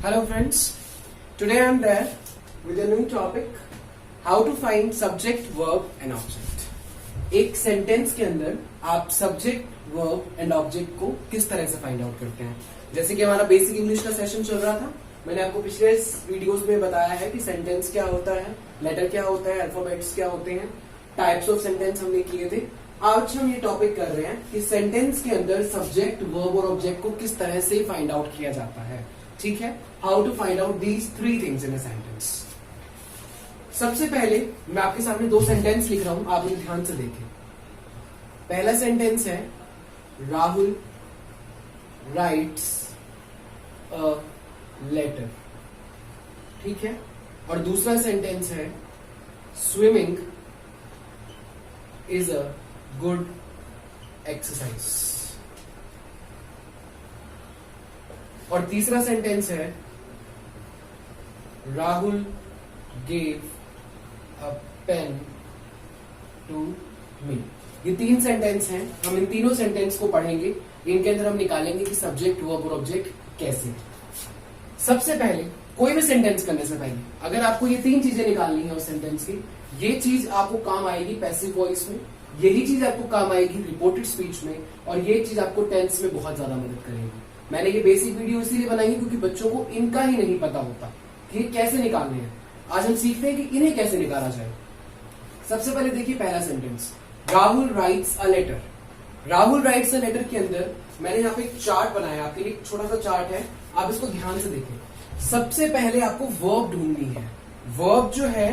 Hello friends, today I am there with a new topic, how to find subject, verb and object. एक sentence के अंदर आप subject, verb and object को किस तरह से फाइंड आउट करते हैं। जैसे कि हमारा बेसिक इंग्लिश का सेशन चल रहा था, मैंने आपको पिछले वीडियोस में बताया है कि सेंटेंस क्या होता है, लेटर क्या होता है, अल्फाबेट्स क्या होते हैं, टाइप्स ऑफ सेंटेंस हमने किए थे। आज हम ये टॉपिक कर रहे हैं कि सेंटेंस के अंदर सब्जेक्ट, वर्ब और ऑब्जेक्ट को किस तरह से फाइंड आउट किया जाता है। ठीक है, how to find out these 3 things in a sentence. सबसे पहले मैं आपके सामने 2 सेंटेंस लिख रहा हूं, आप उन्हें ध्यान से देखें। पहला सेंटेंस है राहुल राइट्स अ लेटर, ठीक है। और दूसरा सेंटेंस है swimming is a good exercise. और तीसरा सेंटेंस है Rahul gave a pen to me. ये 3 सेंटेंस हैं, हम इन तीनों सेंटेंस को पढ़ेंगे, इनके अंदर हम निकालेंगे कि सब्जेक्ट, वर्ब और ऑब्जेक्ट कैसे। सबसे पहले कोई भी सेंटेंस करने से पहले अगर आपको ये 3 चीजें निकालनी है उस सेंटेंस की, ये चीज आपको काम आएगी पैसिव वॉइस में, यही चीज आपको काम आएगी रिपोर्टेड स्पीच में, और ये चीज आपको टेंस में बहुत ज्यादा मदद करेगी। मैंने ये बेसिक वीडियो इसीलिए बनाई है क्योंकि बच्चों को इनका ही नहीं पता होता कि कैसे निकालने हैं। आज हम सीखते हैं कि इन्हें कैसे निकाला जाए। सबसे पहले देखिए पहला sentence, Rahul writes a letter. Rahul writes a letter के अंदर मैंने यहाँ पे एक चार्ट बनाया, आपके लिए एक छोटा सा चार्ट है, आप इसको ध्यान से देखें। सबसे पहले आपको वर्ब ढूंढनी है। वर्ब जो है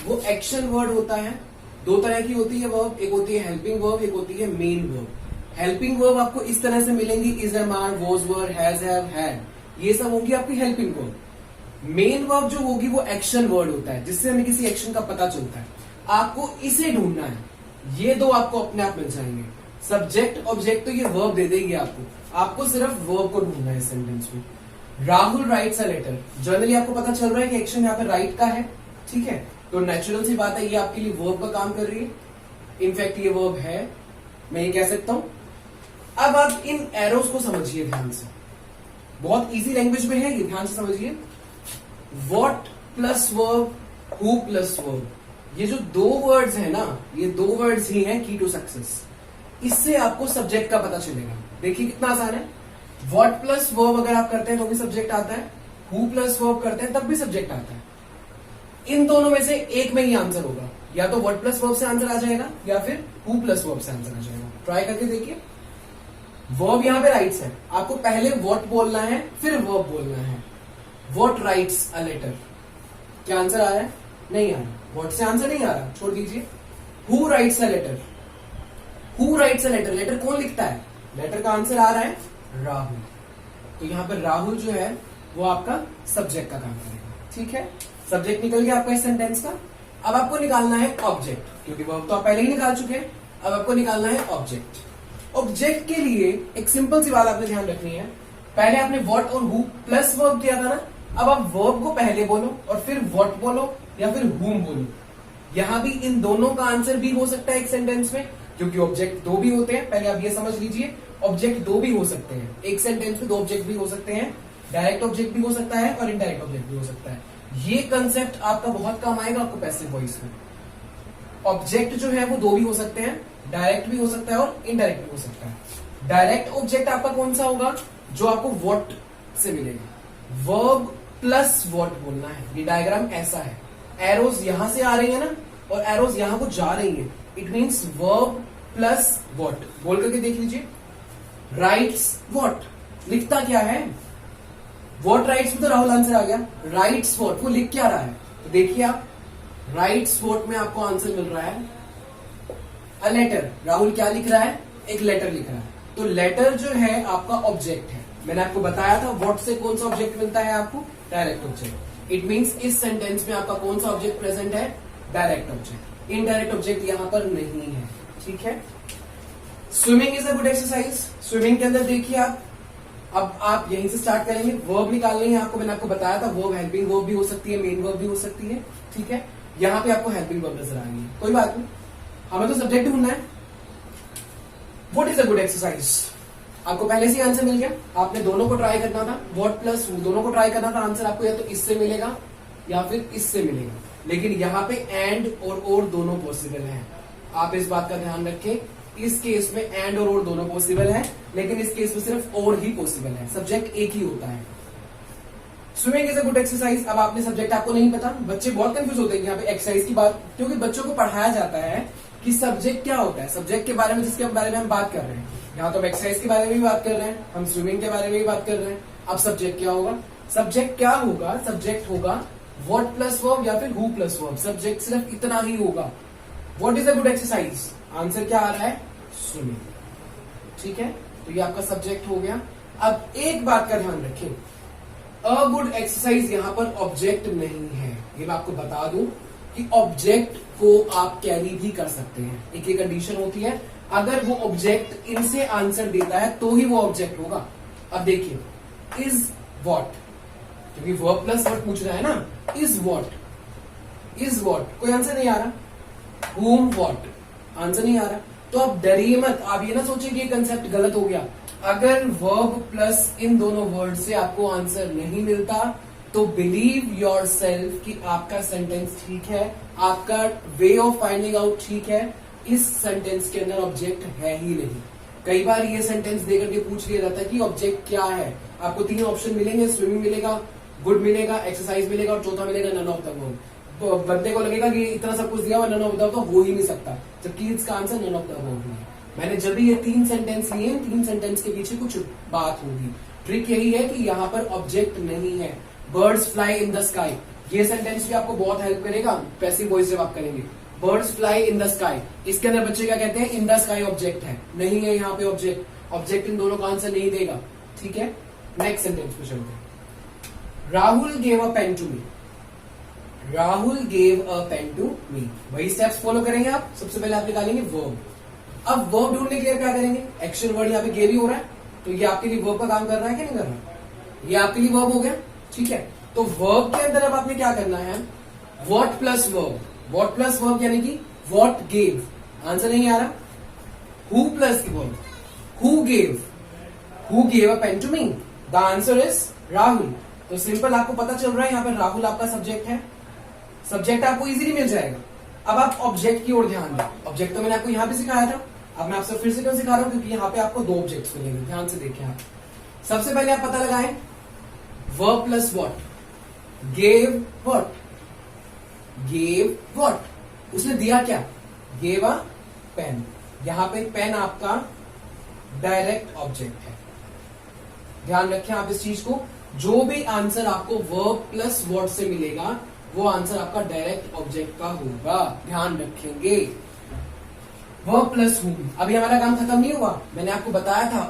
वो एक्शन वर्ड होता है। 2 तरह की होती है वर्ब, एक होती है हेल्पिंग वर्ब, एक होती है मेन वर्ब। हेल्पिंग वर्ब आपको इस तरह से मिलेंगी, is, am, are, was, were, has, have, had, ये सब होंगी आपकी हेल्पिंग वर्ब। मेन वर्ब जो होगी वो एक्शन वर्ड होता है, जिससे हमें किसी एक्शन का पता चलता है। आपको इसे ढूंढना है। ये 2 आपको अपने आप मिल जाएंगे। सब्जेक्ट, ऑब्जेक्ट तो ये वर्ब दे देगी आपको सिर्फ वर्ब को ढूंढना है इस सेंटेंस में। Rahul writes a letter, generally आपको पता चल रहा है कि एक्शन यहाँ पे राइट का है, ठीक है, तो नेचुरल सी बात है ये आपके लिए वर्ब का काम कर रही है। इनफैक्ट ये वर्ब है, मैं ये कह सकता हूं। अब आप इन एरोस को समझिए ध्यान से, बहुत इजी लैंग्वेज में है ये, ध्यान से समझिए। What plus verb, who plus verb, ये जो 2 वर्ड्स है ना, ये 2 वर्ड्स ही हैं की टू सक्सेस। इससे आपको सब्जेक्ट का पता चलेगा। देखिए कितना आसान है। व्हाट प्लस वर्ब अगर आप करते हैं तो भी सब्जेक्ट आता है, हु प्लस वर्ब करते हैं तब भी सब्जेक्ट आता है। इन दोनों में से एक में ही आंसर होगा, या तो व्हाट प्लस वर्ब से आंसर आ जाएगा या फिर हु प्लस वर्ब से आंसर आ जाएगा। ट्राई करके देखिए। वर्ब यहां पे राइट्स है, आपको पहले व्हाट बोलना है फिर वर्ब बोलना है। व्हाट राइट्स अ लेटर, क्या आंसर आ रहा है? नहीं आ रहा। व्हाट से आंसर नहीं आ रहा, छोड़ दीजिए। Who writes a letter, who writes a letter, letter कौन लिखता है? लेटर का आंसर आ रहा है राहुल, तो यहां पर राहुल जो है वो आपका सब्जेक्ट का काम करेगा, ठीक है। सब्जेक्ट निकल गया आपका इस सेंटेंस का। अब आपको निकालना है ऑब्जेक्ट, क्योंकि वर्ब तो आप पहले ही निकाल चुके हैं। अब आपको निकालना है ऑब्जेक्ट। ऑब्जेक्ट के लिए एक सिंपल सी बात आपने ध्यान रखनी है, पहले आपने व्हाट और हु प्लस वर्ब किया था ना, अब आप वर्ब को पहले बोलो और फिर व्हाट बोलो या फिर हुम बोलो। यहां भी इन दोनों का आंसर भी हो सकता है एक सेंटेंस में, क्योंकि ऑब्जेक्ट 2 भी होते हैं। पहले आप ये समझ लीजिए, ऑब्जेक्ट 2 भी हो सकते हैं एक सेंटेंस में, 2 ऑब्जेक्ट भी हो सकते हैं, डायरेक्ट ऑब्जेक्ट भी हो सकता है और इनडायरेक्ट ऑब्जेक्ट भी हो सकता है। ये कंसेप्ट आपका बहुत काम आएगा आपको पैसिव वॉइस में। ऑब्जेक्ट जो है वो 2 भी हो सकते हैं, डायरेक्ट भी हो सकता है और इनडायरेक्ट भी हो सकता है। डायरेक्ट ऑब्जेक्ट आपका कौन सा होगा? जो आपको व्हाट से मिलेगा। वर्ब प्लस व्हाट बोलना है। ये डायग्राम ऐसा है, एरोज यहां से आ रही है ना और एरोज यहां को जा रही है, it means verb plus what. बोल करके देख लीजिए। राइट्स व्हाट, लिखता क्या है? व्हाट राइट्स में तो राहुल आंसर आ गया। राइट्स व्हाट, वो लिख क्या रहा है? तो देखिए आप, राइट्स व्हाट में आपको आंसर मिल रहा है अ लेटर। राहुल क्या लिख रहा है? एक लेटर लिख रहा है। तो लेटर जो है आपका ऑब्जेक्ट है। मैंने आपको बताया था व्हाट से कौन सा ऑब्जेक्ट मिलता है आपको? Direct object. इट मीन्स इस सेंटेंस में आपका कौन सा ऑब्जेक्ट प्रेजेंट है? Direct object. इनडायरेक्ट ऑब्जेक्ट यहां पर नहीं है, ठीक है। Swimming is a good exercise. Swimming के अंदर देखिए आप, अब आप यहीं से स्टार्ट करेंगे। वर्ब निकालनी है आपको, मैंने आपको बताया था वर्ब हेल्पिंग वर्ब भी हो सकती है, मेन वर्ब भी हो सकती है, ठीक है। यहां पे आपको हेल्पिंग वर्ब नजर आ रही है, कोई बात नहीं, हमें तो सब्जेक्ट ढूंढना है। What is a good exercise? आपको पहले से आंसर मिल गया, आपने दोनों को ट्राई करना था, व्हाट प्लस हु दोनों को ट्राई करना था। आंसर आपको या तो इससे मिलेगा या फिर इससे मिलेगा, लेकिन यहाँ पे एंड और दोनों पॉसिबल है। आप इस बात का ध्यान रखें, इस केस में एंड और दोनों पॉसिबल है, लेकिन इस केस में सिर्फ और ही पॉसिबल है, सब्जेक्ट एक ही होता है। Swimming is a good exercise. अब आपने सब्जेक्ट आपको नहीं पता, बच्चे बहुत कंफ्यूज होते हैं यहाँ पे एक्सरसाइज की बात, क्योंकि बच्चों को पढ़ाया जाता है कि सब्जेक्ट क्या होता है, सब्जेक्ट के बारे में जिसके बारे में हम बात कर रहे हैं। यहाँ तो हम एक्सरसाइज के बारे में भी बात कर रहे हैं, हम स्विमिंग के बारे में भी बात कर रहे हैं। अब सब्जेक्ट क्या होगा, सब्जेक्ट क्या होगा, सब्जेक्ट होगा व्हाट प्लस वर्ब या फिर हु प्लस वर्ब। सब्जेक्ट सिर्फ इतना ही होगा। What is a good exercise, answer क्या आ रहा है, स्विमिंग। ठीक है, तो ये आपका सब्जेक्ट हो गया। अब एक बात का ध्यान रखें, अ गुड एक्सरसाइज यहां पर ऑब्जेक्ट नहीं है। ये मैं आपको बता दूं कि ऑब्जेक्ट को आप कैरी भी कर सकते हैं। एक कंडीशन होती है, अगर वो ऑब्जेक्ट इनसे आंसर देता है तो ही वो ऑब्जेक्ट होगा। अब देखिए, इज वॉट, क्योंकि वर्ब प्लस वर्ब पूछ रहा है ना, इज वॉट, इज वॉट कोई आंसर नहीं आ रहा, whom what आंसर नहीं आ रहा। तो अब डरिए मत, आप ये ना सोचिए कि ये कंसेप्ट गलत हो गया। अगर वर्ब प्लस इन दोनों वर्ड से आपको आंसर नहीं मिलता तो बिलीव योर सेल्फ कि आपका सेंटेंस ठीक है, आपका वे ऑफ फाइंडिंग आउट ठीक है। इस सेंटेंस के अंदर ऑब्जेक्ट है ही नहीं। कई बार ये सेंटेंस देकर के पूछ लिया जाता है कि ऑब्जेक्ट क्या है। आपको 3 ऑप्शन मिलेंगे, स्विमिंग मिलेगा, गुड मिलेगा, एक्सरसाइज मिलेगा और चौथा मिलेगा नन ऑफ द वर्ब। तो बंदे को लगेगा कि इतना सब कुछ दिया हुआ नन ऑफ द तो हो ही नहीं सकता, जबकि इसका answer none of the verb है। मैंने जब भी ये 3 सेंटेंस लिए, 3 सेंटेंस के पीछे कुछ बात होगी। ट्रिक यही है कि यहाँ पर ऑब्जेक्ट नहीं है। Birds fly in the sky, ये सेंटेंस भी आपको बहुत हेल्प करेगा पैसिव वॉइस जब आप करेंगे। Birds fly in the sky, इसके अंदर बच्चे क्या कहते हैं, इन द स्काई ऑब्जेक्ट है, नहीं है यहाँ पे ऑब्जेक्ट। ऑब्जेक्ट इन दोनों का आंसर नहीं देगा। ठीक है, नेक्स्ट सेंटेंस पे चलते हैं। Rahul gave a pen to me, Rahul gave a pen to me. वही स्टेप्स फॉलो करेंगे आप। सबसे पहले आप निकालेंगे वर्ब। अब वर्ब ढूंढने के लिए क्या करेंगे, एक्शन वर्ड यहाँ पे गेव ही हो रहा है, तो ये आपके लिए वर्ब का काम कर रहा है कि नहीं कर रहा, ये आपके लिए वर्ब हो गया। ठीक है, तो वर्ब के अंदर अब आपने क्या करना है, what plus verb. What plus verb यानी कि व्हाट गेव, आंसर नहीं आ रहा। Who plus verb, who gave a pen to me, the answer is Rahul. तो सिंपल आपको पता चल रहा है यहाँ पर राहुल आपका सब्जेक्ट है। सब्जेक्ट आपको इजीली मिल जाएगा। अब आप ऑब्जेक्ट की ओर ध्यान दें। ऑब्जेक्ट तो मैंने आपको यहाँ पे सिखाया था, अब मैं आपसे फिर से क्यों सिखा रहा हूं, क्योंकि यहाँ पे आपको 2 ऑब्जेक्ट्स मिलेंगे। ध्यान से देखें आप। सबसे पहले आप पता लगाएं verb plus what, gave what, gave what, उसने दिया क्या, गेव अ पेन। यहां पे पेन आपका डायरेक्ट ऑब्जेक्ट है। ध्यान रखें आप इस चीज को, जो भी आंसर आपको वर्ब प्लस व्हाट से मिलेगा वो आंसर आपका डायरेक्ट ऑब्जेक्ट का होगा। ध्यान रखेंगे। वर्ब प्लस हूम, अभी हमारा काम खत्म नहीं हुआ। मैंने आपको बताया था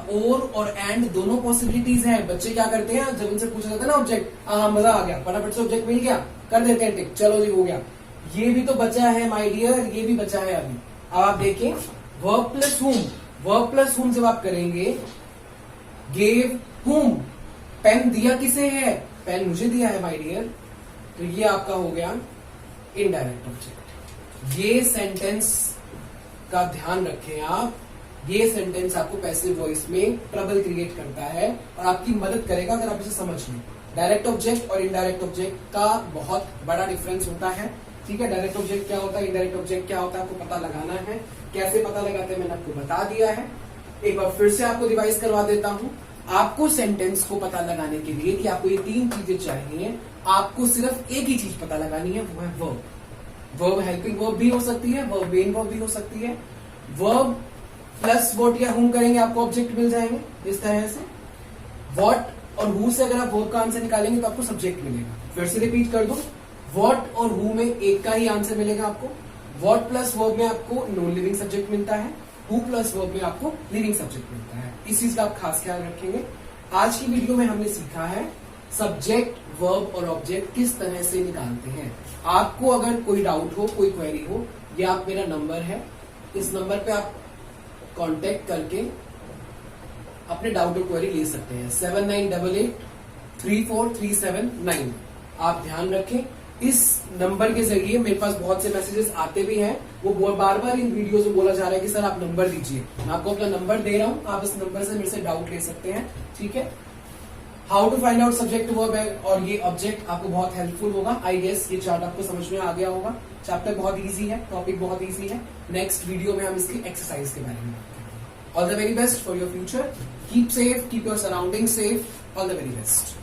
और एंड दोनों पॉसिबिलिटीज हैं। बच्चे क्या करते हैं, जब उनसे पूछा जाता है ना ऑब्जेक्ट, हाँ मजा आ गया, फटाफट से ऑब्जेक्ट मिल गया, कर देते हैं टिक, चलो जी हो गया। ये भी तो बचा है माय डियर, ये भी बचा है अभी। अब आप देखें verb plus whom, verb plus whom जब आप करेंगे, गेव हूम, पेन दिया किसे है, पेन मुझे दिया है माय डियर, तो ये आपका हो गया इनडायरेक्ट ऑब्जेक्ट। ये सेंटेंस का ध्यान रखें आप, ये सेंटेंस आपको पैसिव वॉइस में ट्रबल क्रिएट करता है और आपकी मदद करेगा अगर आप इसे समझ लें। डायरेक्ट ऑब्जेक्ट और इनडायरेक्ट ऑब्जेक्ट का बहुत बड़ा डिफरेंस होता है। ठीक है, डायरेक्ट ऑब्जेक्ट क्या होता है, इनडायरेक्ट ऑब्जेक्ट क्या होता है, आपको पता लगाना है। कैसे पता लगाते हैं मैंने आपको बता दिया है। एक बार फिर से आपको रिवाइज करवा देता हूं। आपको सेंटेंस को पता लगाने के लिए कि आपको ये 3 चीजें चाहिए, आपको सिर्फ एक ही चीज पता लगानी है, वो है वर्ब। वर्ब हेल्पिंग वर्ब भी हो सकती है, वर्ब मेन वर्ब भी हो सकती है। वर्ब प्लस व्हाट या हूम करेंगे, आपको ऑब्जेक्ट मिल जाएंगे इस तरह से। व्हाट और हु से अगर आप वर्ब का आंसर निकालेंगे तो आपको सब्जेक्ट मिलेगा। फिर से रिपीट कर दो, व्हाट और हु में एक का ही आंसर मिलेगा आपको। व्हाट प्लस वर्ब में आपको नॉन लिविंग सब्जेक्ट मिलता है, हु प्लस वर्ब में आपको लिविंग सब्जेक्ट मिलता है। इस चीज का आप खास ख्याल रखेंगे। आज की वीडियो में हमने सीखा है सब्जेक्ट, वर्ब और ऑब्जेक्ट किस तरह से निकालते हैं। आपको अगर कोई डाउट हो, कोई क्वेरी हो, ये आप मेरा नंबर है, इस नंबर पे आप कांटेक्ट करके अपने डाउट और क्वेरी ले सकते हैं। 7988343799। आप ध्यान रखें, इस नंबर के जरिए मेरे पास बहुत से मैसेजेस आते भी हैं वो बार बार इन वीडियोस में बोला जा रहा है कि सर आप नंबर दीजिए, मैं आपको अपना नंबर दे रहा हूं, आप इस नंबर से मेरे से डाउट ले सकते हैं, ठीक है। How to find out subject verb है और ये ऑब्जेक्ट आपको बहुत हेल्पफुल होगा। आई गेस ये चार्ट आपको समझ में आ गया होगा। चैप्टर बहुत इजी है, टॉपिक बहुत इजी है। नेक्स्ट वीडियो में हम इसकी एक्सरसाइज के बारे में बात करेंगे। All the very best for your future, keep safe, keep your surrounding safe, all the very best.